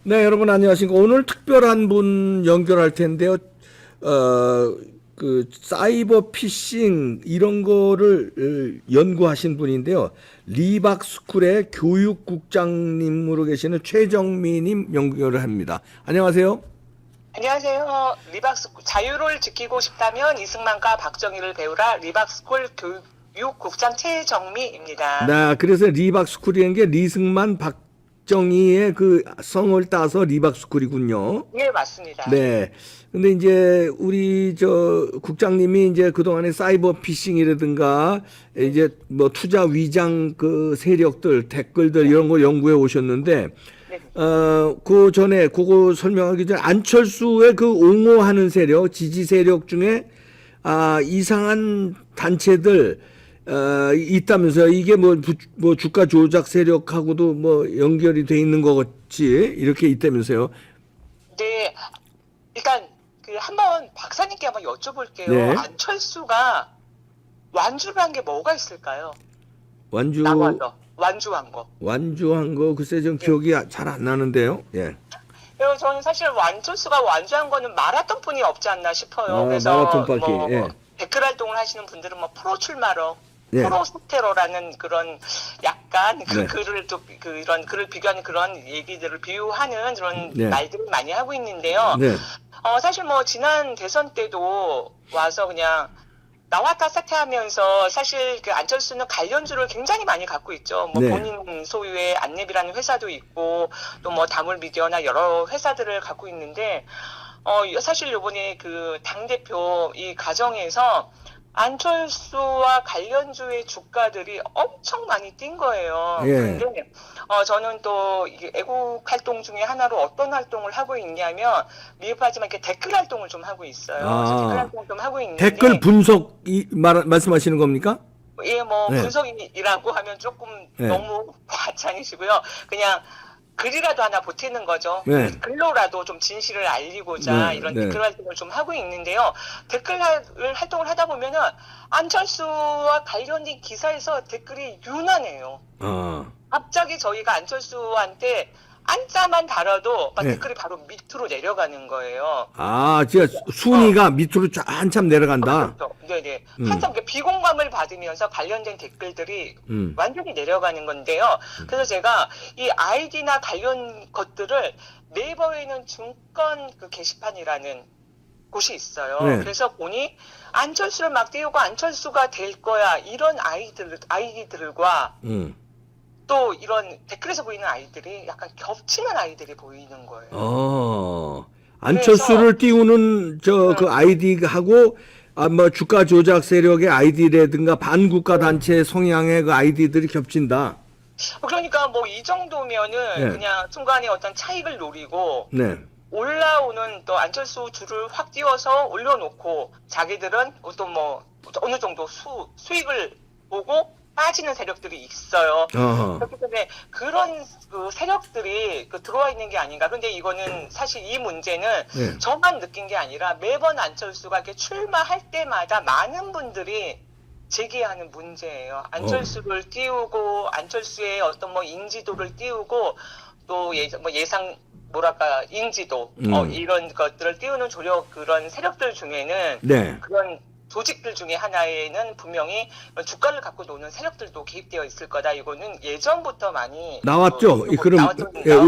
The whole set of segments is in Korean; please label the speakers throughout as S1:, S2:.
S1: 네, 여러분 안녕하십니까. 오늘 특별한 분 연결할 텐데요. 사이버 피싱 이런 거를 연구하신 분인데요. 리박스쿨의 교육국장님으로 계시는 최정미님 연결을 합니다. 안녕하세요.
S2: 안녕하세요. 리박스쿨 자유를 지키고 싶다면 이승만과 박정희를 배우라. 리박스쿨 교육국장 최정미입니다.
S1: 네, 그래서 리박스쿨이라는 게 리승만 박정희의 그 성을 따서 리박스쿨이군요.
S2: 네, 맞습니다.
S1: 네. 근데 이제 우리 저 국장님이 이제 그동안에 사이버 피싱이라든가 이제 뭐 투자 위장 그 세력들 댓글들 이런 거 연구해 오셨는데
S2: 네.
S1: 그 전에 그거 설명하기 전에 안철수의 그 옹호하는 세력, 지지 세력 중에 이상한 단체들 있다면서요. 이게 뭐 주가 조작 세력하고도 뭐 연결이 돼 있는 것 같이 이렇게 있다면서요.
S2: 네. 일단 한번 박사님께 한번 여쭤볼게요.
S1: 네.
S2: 안철수가 완주를 한 게 뭐가 있을까요?
S1: 완주
S2: 나와서 완주한 거.
S1: 완주한 거 글쎄 좀 기억이 잘 안 나는데요. 예.
S2: 그래서 저는 사실 안철수가 완주한 거는 마라톤뿐이 없지 않나 싶어요. 그래서
S1: 마라톤 바퀴.
S2: 뭐
S1: 예.
S2: 댓글 활동을 하시는 분들은 뭐 프로 출마로
S1: 예.
S2: 프로 스테로라는 그런 약간 그
S1: 네.
S2: 글을 또 이런 글을 비교하는 그런 얘기들을 비유하는 그런
S1: 네.
S2: 말들을 많이 하고 있는데요.
S1: 네.
S2: 사실 뭐 지난 대선 때도 와서 그냥 나왔다 사퇴하면서 사실 그 안철수는 관련주를 굉장히 많이 갖고 있죠. 뭐
S1: 네.
S2: 본인 소유의 안랩이라는 회사도 있고 또 뭐 다물 미디어나 여러 회사들을 갖고 있는데 사실 요번에 그 당대표 이 과정에서 안철수와 관련주의 주가들이 엄청 많이 뛴 거예요.
S1: 예.
S2: 그런데 저는 또 이게 애국 활동 중에 하나로 어떤 활동을 하고 있냐면 미흡하지만 이렇게 댓글 활동을 좀 하고 있어요. 그래서 댓글 활동을 좀 하고 있는데
S1: 댓글 분석 말씀하시는 겁니까?
S2: 예, 뭐
S1: 네.
S2: 분석이라고 하면 조금
S1: 네.
S2: 너무 과찬이시고요. 그냥 글이라도 하나 보태는 거죠.
S1: 네.
S2: 글로라도 좀 진실을 알리고자
S1: 네,
S2: 이런
S1: 네.
S2: 댓글 활동을 좀 하고 있는데요. 댓글 활동을 하다 보면은 안철수와 관련된 기사에서 댓글이 유난해요. 갑자기 저희가 안철수한테 안자만 달아도 막
S1: 네.
S2: 댓글이 바로 밑으로 내려가는 거예요.
S1: 진짜 순위가 밑으로 쫙 한참 내려간다.
S2: 그렇죠. 네네. 한참 비공감을 받으면서 관련된 댓글들이 완전히 내려가는 건데요. 그래서 제가 이 아이디나 관련 것들을 네이버에는 증권 그 게시판이라는 곳이 있어요.
S1: 네.
S2: 그래서 보니 안철수를 막 띄우고 안철수가 될 거야 이런 아이디들과 또 이런 댓글에서 보이는 아이들이 약간 겹치는 아이들이 보이는 거예요.
S1: 안철수를 띄우는 그 아이디하고 뭐 주가 조작 세력의 아이디라든가 반국가 단체 성향의 그 아이디들이 겹친다.
S2: 그러니까 뭐 이 정도면은
S1: 네.
S2: 그냥 순간에 어떤 차익을 노리고
S1: 네.
S2: 올라오는 또 안철수 줄을 확 띄워서 올려놓고 자기들은 또 뭐 어느 정도 수익을 보고 빠지는 세력들이 있어요. 그렇기 때문에 그런 그 세력들이 들어와 있는 게 아닌가. 그런데 이거는 사실 이 문제는
S1: 네.
S2: 저만 느낀 게 아니라 매번 안철수가 이렇게 출마할 때마다 많은 분들이 제기하는 문제예요. 안철수를 띄우고 안철수의 어떤 뭐 인지도를 띄우고 또 예상 뭐랄까 인지도 이런 것들을 띄우는 그런 세력들 중에는
S1: 네.
S2: 그런 조직들 중에 하나에는 분명히 주가를 갖고 노는 세력들도 개입되어 있을 거다. 이거는 예전부터 많이
S1: 나왔죠. 그럼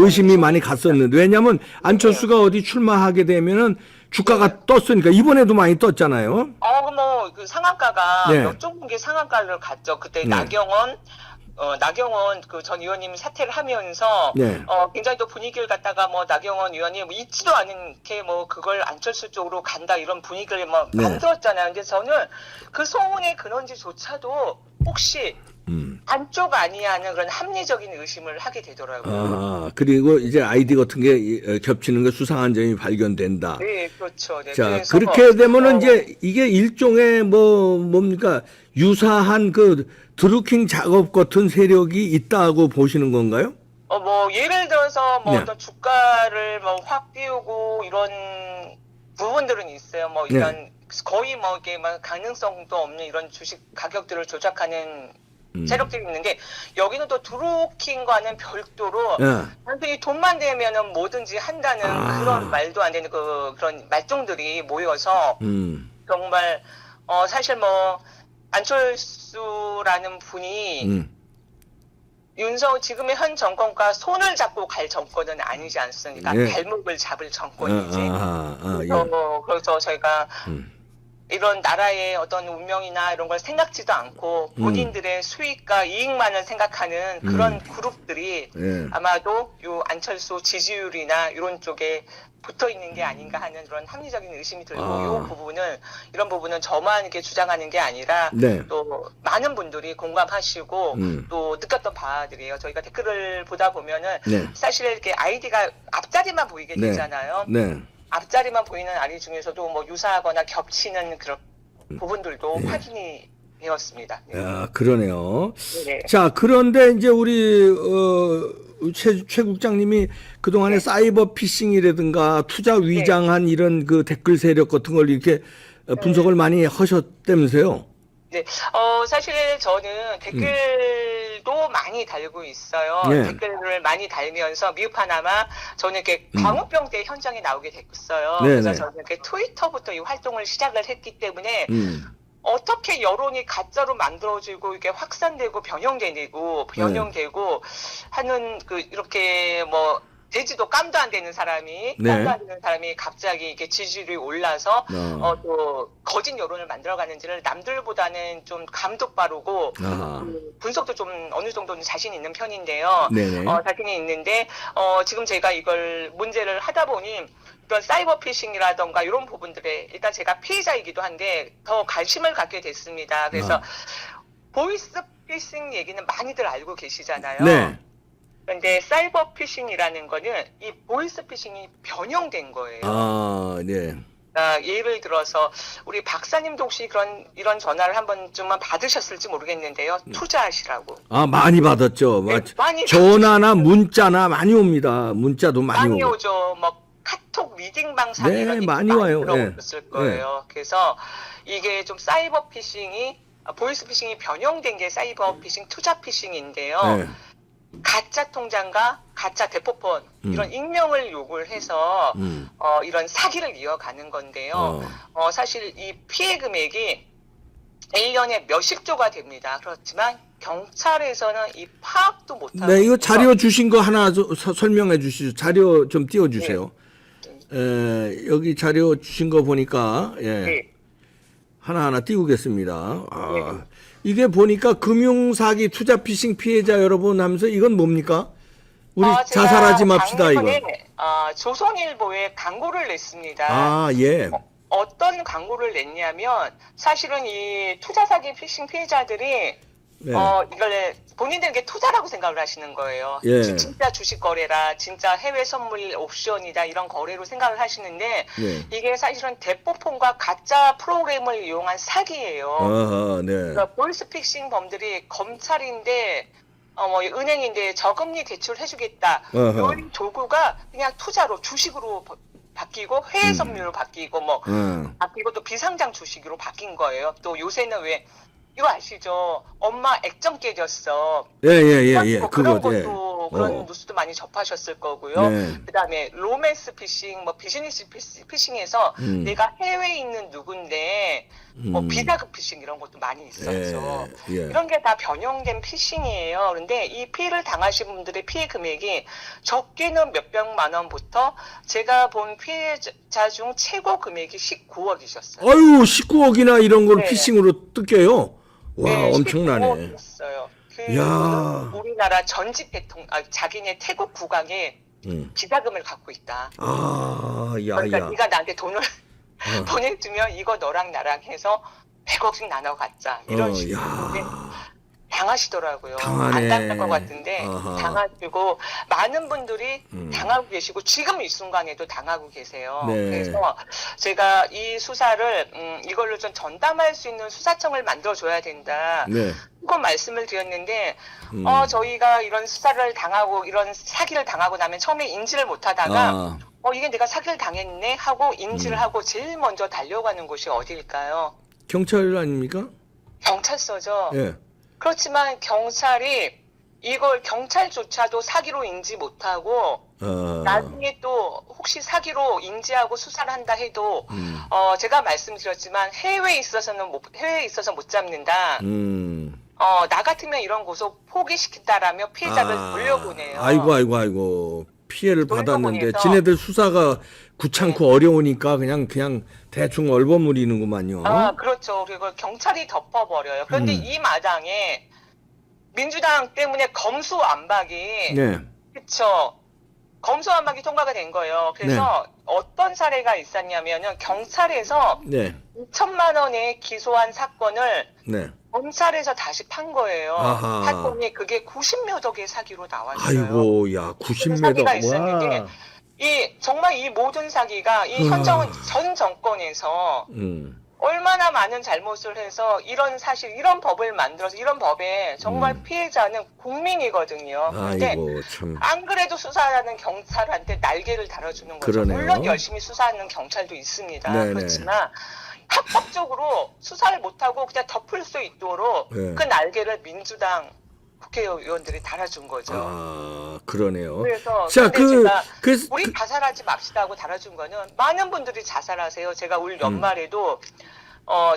S1: 의심이 많이 갔었는데 왜냐하면 안철수가 어디 출마하게 되면은 주가가 떴으니까 이번에도 많이 떴잖아요.
S2: 뭐 그 상한가가
S1: 네.
S2: 몇 종목의 상한가를 갔죠. 그때
S1: 네.
S2: 나경원 그 전 의원님이 사퇴를 하면서
S1: 네.
S2: 굉장히 또 분위기를 갖다가 뭐 나경원 의원이 뭐 있지도 않게 뭐 그걸 안철수 쪽으로 간다 이런 분위기를 뭐
S1: 네.
S2: 만들었잖아요. 근데 저는 그 소문의 근원지조차도 혹시 안쪽 아니야 하는 그런 합리적인 의심을 하게 되더라고요.
S1: 그리고 이제 아이디 같은 게 겹치는 게 수상한 점이 발견된다.
S2: 네, 그렇죠. 네,
S1: 자,
S2: 그래서
S1: 그렇게 되면은 이제 이게 일종의 뭡니까? 유사한 그 드루킹 작업 같은 세력이 있다고 보시는 건가요?
S2: 뭐 예를 들어서 뭐
S1: 네.
S2: 어떤 주가를 뭐 확 띄우고 이런 부분들은 있어요. 뭐 이런 거의 뭐 이게 막 가능성도 없는 이런 주식 가격들을 조작하는 세력들이 있는데 여기는 또 드루킹과는 별도로
S1: 예.
S2: 단순히 돈만 되면은 뭐든지 한다는
S1: 아.
S2: 그런 말도 안 되는 그런 말종들이 모여서 정말 사실 뭐 안철수라는 분이 지금의 현 정권과 손을 잡고 갈 정권은 아니지 않습니까?
S1: 예.
S2: 발목을 잡을 정권이지.
S1: 예.
S2: 그래서 저희가 이런 나라의 어떤 운명이나 이런 걸 생각지도 않고 본인들의 수익과 이익만을 생각하는 그런 그룹들이
S1: 예.
S2: 아마도 요 안철수 지지율이나 이런 쪽에 붙어 있는 게 아닌가 하는 그런 합리적인 의심이 들고 이런 부분은 저만 이렇게 주장하는 게 아니라
S1: 네.
S2: 또 많은 분들이 공감하시고 또 느꼈던 바들이에요. 저희가 댓글을 보다 보면은
S1: 네.
S2: 사실 이렇게 아이디가 앞자리만 보이게
S1: 네.
S2: 되잖아요.
S1: 네.
S2: 앞자리만 보이는 아이 중에서도 뭐 유사하거나 겹치는 그런 부분들도 확인이 되었습니다. 네.
S1: 야, 그러네요.
S2: 네.
S1: 자, 그런데 이제 우리 최 국장님이 그동안에 사이버 피싱이라든가 투자 위장한 이런 그 댓글 세력 같은 걸 이렇게 분석을 많이 하셨다면서요?
S2: 네, 사실 저는 댓글도 많이 달고 있어요.
S1: 네.
S2: 댓글을 많이 달면서 미흡하나마 저는 이렇게 광우병 때 현장에 나오게 됐어요.
S1: 네,
S2: 그래서
S1: 네.
S2: 저는 이렇게 트위터부터 이 활동을 시작을 했기 때문에 어떻게 여론이 가짜로 만들어지고 이게 확산되고 변형되고 하는 이렇게 뭐 되지도 깜도 안 되는 사람이
S1: 네.
S2: 깜도 안 되는 사람이 갑자기 이렇게 지지율이 올라서 또 거짓 여론을 만들어가는지를 남들보다는 좀 감도 빠르고 분석도 좀 어느 정도는 자신 있는 편인데요.
S1: 네네.
S2: 자신이 있는데 지금 제가 이걸 문제를 하다 보니 이런 사이버 피싱이라던가 이런 부분들에 일단 제가 피해자이기도 한데 더 관심을 갖게 됐습니다. 그래서 보이스 피싱 얘기는 많이들 알고 계시잖아요.
S1: 네.
S2: 그런데 사이버 피싱이라는 거는 이 보이스 피싱이 변형된 거예요.
S1: 아, 네.
S2: 예를 들어서 우리 박사님도 혹시 이런 전화를 한 번쯤은 받으셨을지 모르겠는데요. 투자하시라고.
S1: 아, 많이 받았죠.
S2: 네, 많이
S1: 전화나 문자나 많이 옵니다. 문자도 많이 오고.
S2: 오죠. 뭐 카톡 미팅방 사기
S1: 네,
S2: 이런
S1: 많이 와요.
S2: 들어오셨을 거예요. 그래서 이게 좀 사이버 피싱이 보이스 피싱이 변형된 게 사이버 피싱, 투자 피싱인데요.
S1: 네.
S2: 가짜 통장과 가짜 대포폰 이런 익명을 요구를 해서 이런 사기를 이어가는 건데요. 사실 이 피해 금액이 1년에 몇십조가 됩니다. 그렇지만 경찰에서는 이 파악도 못하고
S1: 네, 이거 자료 주신 거 하나 설명해 주시죠. 자료 좀 띄워 주세요. 여기 자료 주신 거 보니까
S2: 네.
S1: 하나하나 띄우겠습니다. 이게 보니까 금융사기 투자 피싱 피해자 여러분 하면서 이건 뭡니까? 우리
S2: 제가
S1: 자살하지 맙시다 이거.
S2: 작년에, 조선일보에 광고를 냈습니다.
S1: 아, 예.
S2: 어떤 광고를 냈냐면 사실은 이 투자 사기 피싱 피해자들이
S1: 네.
S2: 이걸 본인들에게 투자라고 생각을 하시는 거예요.
S1: 예.
S2: 진짜 주식 거래라, 진짜 해외 선물 옵션이다 이런 거래로 생각을 하시는데
S1: 네.
S2: 이게 사실은 대포폰과 가짜 프로그램을 이용한 사기예요.
S1: 네.
S2: 그러니까 보이스피싱 범들이 검찰인데 뭐 은행인데 저금리 대출 해주겠다. 이런 도구가 그냥 투자로 주식으로 바뀌고 해외 선물로 바뀌고 바뀌고 또 비상장 주식으로 바뀐 거예요. 또 요새는 왜 이거 아시죠? 엄마 액정 깨졌어.
S1: 예.
S2: 그런
S1: 그거,
S2: 것도 그런 뉴스도 많이 접하셨을 거고요.
S1: 네.
S2: 그다음에 로맨스 피싱, 뭐 비즈니스 피싱에서 내가 해외에 있는 누군데 뭐 비자금 피싱 이런 것도 많이 있었죠. 이런 게 다 변형된 피싱이에요. 그런데 이 피해를 당하신 분들의 피해 금액이 적게는 몇백만 원부터 제가 본 피해자 중 최고 금액이 19억이셨어요.
S1: 아유, 19억이나 이런 걸
S2: 네.
S1: 피싱으로 뜯겨요. 와, 엄청나네.
S2: 19억이었어요.
S1: 야.
S2: 우리나라 전직 자기네 태국 국왕에 비자금을 갖고 있다. 그러니까 네가 나한테 돈을 보내주면 이거 너랑 나랑 해서 100억씩 나눠 갖자. 이런 식으로 당하시더라고요.
S1: 당하네.
S2: 안 당할 것 같은데
S1: 아하.
S2: 당하시고 많은 분들이 당하고 계시고 지금 이 순간에도 당하고 계세요.
S1: 네.
S2: 그래서 제가 이 수사를 이걸로 좀 전담할 수 있는 수사청을 만들어줘야 된다.
S1: 네.
S2: 그건 말씀을 드렸는데 저희가 이런 수사를 당하고 이런 사기를 당하고 나면 처음에 인지를 못하다가 이게 내가 사기를 당했네 하고 인지를 하고 제일 먼저 달려가는 곳이 어디일까요?
S1: 경찰 아닙니까?
S2: 경찰서죠.
S1: 예.
S2: 그렇지만 경찰이 이걸 경찰조차도 사기로 인지 못하고 나중에 또 혹시 사기로 인지하고 수사를 한다 해도 제가 말씀드렸지만 해외에 있어서 못 잡는다. 나 같으면 이런 고소 포기시킨다라며 피해자를 돌려보내요.
S1: 아이고. 피해를 받았는데
S2: 돌려보내서
S1: 지네들 수사가 귀찮고 어려우니까 그냥 대충 얼버무리는구만요.
S2: 그렇죠. 그리고 경찰이 덮어버려요. 그런데 이 마당에 민주당 때문에 검수완박이
S1: 네.
S2: 그쵸. 검수완박이 통과가 된 거예요. 그래서 어떤 사례가 있었냐면은 경찰에서
S1: 네.
S2: 2천만 원에 기소한 사건을
S1: 네.
S2: 검찰에서 다시 판 거예요.
S1: 아하.
S2: 사건이 그게 90몇 억의 사기로 나왔어요.
S1: 아이고, 야, 90몇
S2: 사기가
S1: 억.
S2: 있었는데
S1: 와.
S2: 정말 이 모든 사기가 이 전 정권에서 얼마나 많은 잘못을 해서 이런 법을 만들어서 이런 법에 정말 피해자는 국민이거든요. 그런데
S1: 아이고, 참.
S2: 안 그래도 수사하는 경찰한테 날개를 달아주는 거죠.
S1: 그러네요.
S2: 물론 열심히 수사하는 경찰도 있습니다.
S1: 네네.
S2: 그렇지만 합법적으로 수사를 못하고 그냥 덮을 수 있도록
S1: 네.
S2: 그 날개를 민주당 국회의원들이 달아준 거죠.
S1: 그러네요.
S2: 그래서
S1: 자,
S2: 제가
S1: 그래서
S2: 우리 자살하지 맙시다 하고 달아준 거는 많은 분들이 자살하세요. 제가 올 연말에도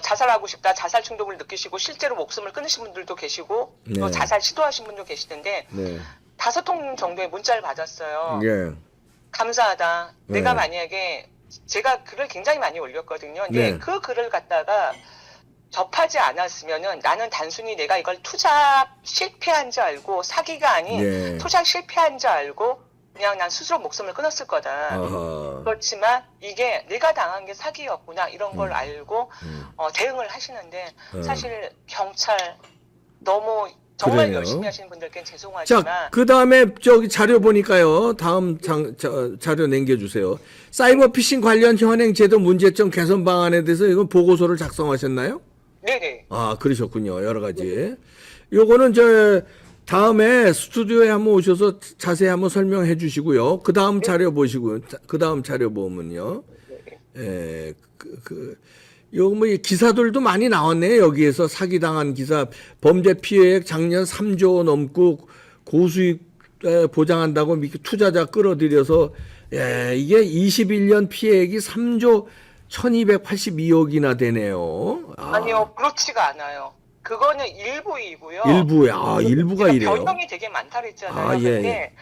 S2: 자살하고 싶다, 자살 충동을 느끼시고 실제로 목숨을 끊으신 분들도 계시고 또
S1: 네.
S2: 자살 시도하신 분도 계시는데
S1: 네.
S2: 5통 정도의 문자를 받았어요.
S1: 예.
S2: 감사하다.
S1: 네.
S2: 내가 만약에 제가 글을 굉장히 많이 올렸거든요. 근데
S1: 네.
S2: 그 글을 갖다가 접하지 않았으면은 나는 단순히 내가 이걸 투자 실패한 줄 알고 사기가 아닌
S1: 예.
S2: 투자 실패한 줄 알고 그냥 난 스스로 목숨을 끊었을 거다.
S1: 아하.
S2: 그렇지만 이게 내가 당한 게 사기였구나 이런 걸 알고 대응을 하시는데 사실 경찰 너무 정말
S1: 그러네요.
S2: 열심히 하시는 분들께는 죄송하지만
S1: 자, 그 다음에 저기 자료 보니까요. 다음 자료 남겨주세요. 사이버 피싱 관련 현행 제도 문제점 개선 방안에 대해서 이건 보고서를 작성하셨나요?
S2: 네네.
S1: 그러셨군요. 여러 가지. 요거는 다음에 스튜디오에 한번 오셔서 자세히 한번 설명해 주시고요. 그 다음 자료 보시고요. 그 다음 자료 보면요. 요거 뭐 기사들도 많이 나왔네요. 여기에서 사기당한 기사, 범죄 피해액 작년 3조 넘고 고수익 보장한다고 투자자 끌어들여서 이게 21년 피해액이 3조 1282억이나 되네요.
S2: 아니요, 그렇지가 않아요. 그거는 일부이고요.
S1: 일부가 이래요.
S2: 변동이 되게 많다 그랬잖아요.
S1: 예,
S2: 근데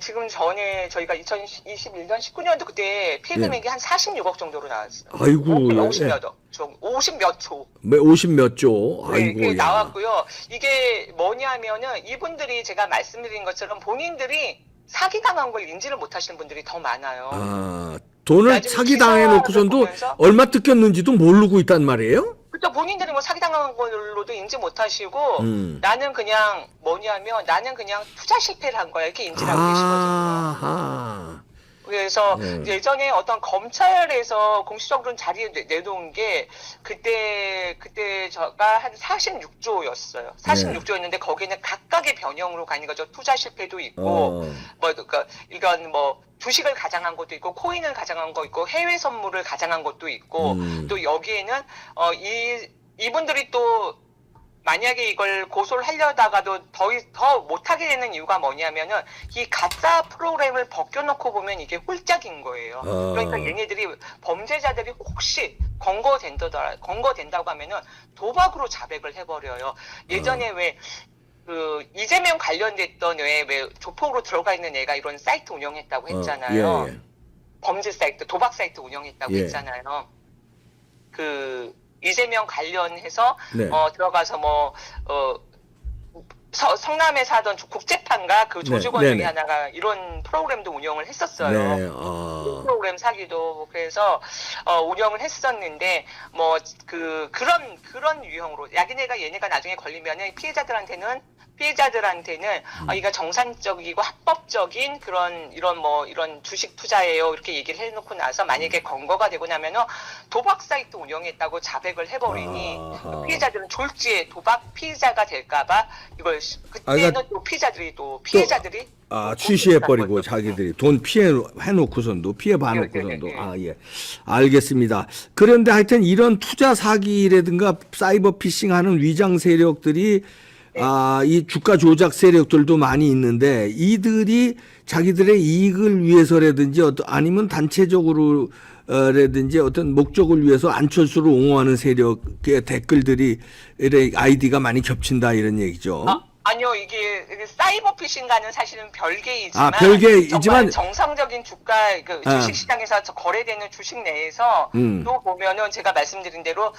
S2: 지금 전에 저희가 2021년 19년도 그때 피해 금액이 한 46억 정도로 나왔어요.
S1: 아이고,
S2: 50몇 억, 50몇 조.
S1: 50몇 조.
S2: 네,
S1: 아이고,
S2: 그게
S1: 야.
S2: 나왔고요. 이게 뭐냐면은 이분들이 제가 말씀드린 것처럼 본인들이 사기당한 걸 인지를 못하시는 분들이 더 많아요.
S1: 돈을
S2: 나중에
S1: 사기 당해놓고선도
S2: 보면서
S1: 얼마 뜯겼는지도 모르고 있단 말이에요?
S2: 그렇죠. 본인들이 뭐 사기당한 걸로도 인지 못하시고 나는 그냥 투자 실패를 한 거야 이렇게 인지를 하고 계시거든요.
S1: 아하.
S2: 그래서 예전에 어떤 검찰에서 공식적으로 자리에 내놓은 게 그때 저가 한 46조였어요. 46조였는데 거기는 각각의 변형으로 가는 거죠. 투자 실패도 있고 이건 주식을 가장한 것도 있고 코인을 가장한 거 있고 해외 선물을 가장한 것도 있고 또 여기에는 이분들이 또 만약에 이걸 고소를 하려다가도 더 못하게 되는 이유가 뭐냐면은 이 가짜 프로그램을 벗겨놓고 보면 이게 홀짝인 거예요. 그러니까 얘네들이 범죄자들이 혹시 검거된다고 하면은 도박으로 자백을 해버려요. 예전에 왜 이재명 관련됐던 왜 조폭으로 들어가 있는 애가 이런 사이트 운영했다고 했잖아요. 범죄 사이트, 도박 사이트 운영했다고 했잖아요. 이재명 관련해서 들어가서 성남에 사던 국제판가 그 조직원 중에 하나가 이런 프로그램도 운영을 했었어요. 프로그램 사기도 그래서 운영을 했었는데 그런 유형으로 얘네가 나중에 걸리면은 피해자들한테는 이거 정상적이고 합법적인 이런 주식 투자예요 이렇게 얘기를 해놓고 나서 만약에 검거가 되고 나면은 도박 사이트 운영했다고 자백을 해버리니 피해자들은 졸지에 도박 피의자가 될까봐 이걸 그때는
S1: 그러니까
S2: 또 피해자들이
S1: 취시해버리고 자기들이 돈 해놓고선도 피해 봐놓고선도 예, 알겠습니다. 그런데 하여튼 이런 투자 사기라든가 사이버 피싱하는 위장 세력들이 이 주가 조작 세력들도 많이 있는데 이들이 자기들의 이익을 위해서라든지 아니면 단체적으로 라든지 어떤 목적을 위해서 안철수를 옹호하는 세력의 댓글들이 아이디가 많이 겹친다 이런 얘기죠.
S2: 아니요, 이게 사이버 피싱과는 사실은 별개이지만,
S1: 별개이지만
S2: 정말 정상적인 주가 주식 시장에서 거래되는 주식 내에서 또 보면은 제가 말씀드린 대로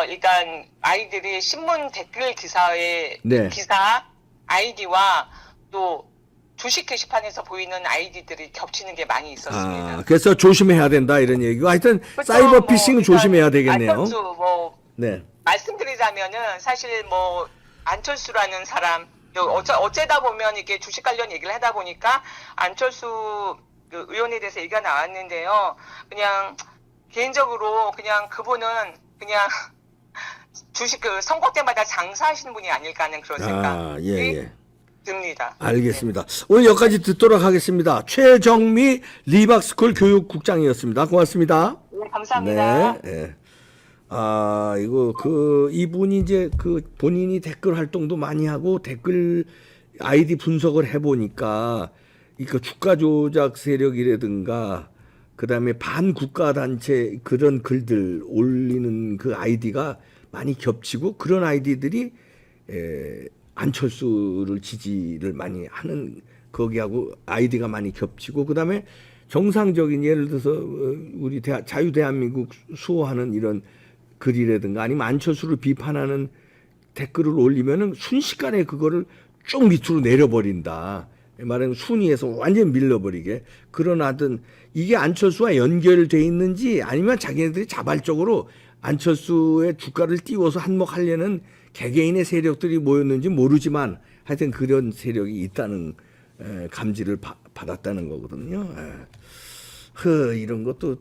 S2: 일단 아이들이 신문 댓글 기사의 기사 아이디와 또 주식 게시판에서 보이는 아이디들이 겹치는 게 많이 있었습니다.
S1: 그래서 조심해야 된다 이런 얘기고 하여튼 사이버 피싱은 조심해야 되겠네요.
S2: 안철수 말씀드리자면은 사실 안철수라는 사람 어쩌다 보면 이렇게 주식 관련 얘기를 하다 보니까 안철수 의원에 대해서 얘기가 나왔는데요. 그냥 개인적으로 그냥 그분은 그냥 주식 선거 때마다 장사하시는 분이 아닐까 하는 그런 생각이 듭니다.
S1: 알겠습니다. 오늘 여기까지 듣도록 하겠습니다. 최정미 리박스쿨 교육국장이었습니다. 고맙습니다.
S2: 네, 감사합니다.
S1: 네. 이분이 이제 본인이 댓글 활동도 많이 하고 댓글 아이디 분석을 해보니까 주가 조작 세력이라든가 그다음에 반국가 단체 그런 글들 올리는 그 아이디가 많이 겹치고 그런 아이디들이 안철수를 지지를 많이 하는 거기하고 아이디가 많이 겹치고 그다음에 정상적인 예를 들어서 우리 자유대한민국 수호하는 이런 글이라든가 아니면 안철수를 비판하는 댓글을 올리면은 순식간에 그거를 쭉 밑으로 내려버린다. 말하면 순위에서 완전 밀려버리게. 그러나든 이게 안철수와 연결돼 있는지 아니면 자기네들이 자발적으로 안철수의 주가를 띄워서 한몫하려는 개개인의 세력들이 모였는지 모르지만 하여튼 그런 세력이 있다는 감지를 받았다는 거거든요. 이런 것도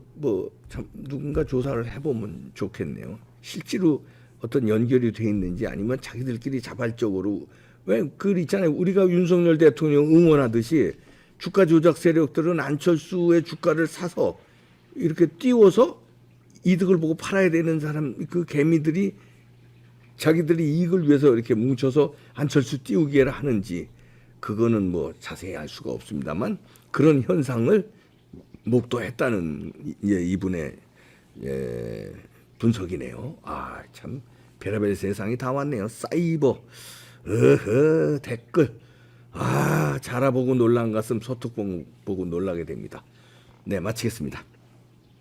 S1: 참 누군가 조사를 해보면 좋겠네요. 실제로 어떤 연결이 돼 있는지 아니면 자기들끼리 자발적으로 왜 있잖아요. 우리가 윤석열 대통령 응원하듯이 주가 조작 세력들은 안철수의 주가를 사서 이렇게 띄워서 이득을 보고 팔아야 되는 사람 그 개미들이 자기들이 이익을 위해서 이렇게 뭉쳐서 안철수 띄우기를 하는지 그거는 자세히 알 수가 없습니다만 그런 현상을 목도했다는 이분의 분석이네요. 참 별의별 세상이 다 왔네요. 사이버 댓글 자라보고 놀란 가슴 소tuk 보고 놀라게 됩니다. 네, 마치겠습니다.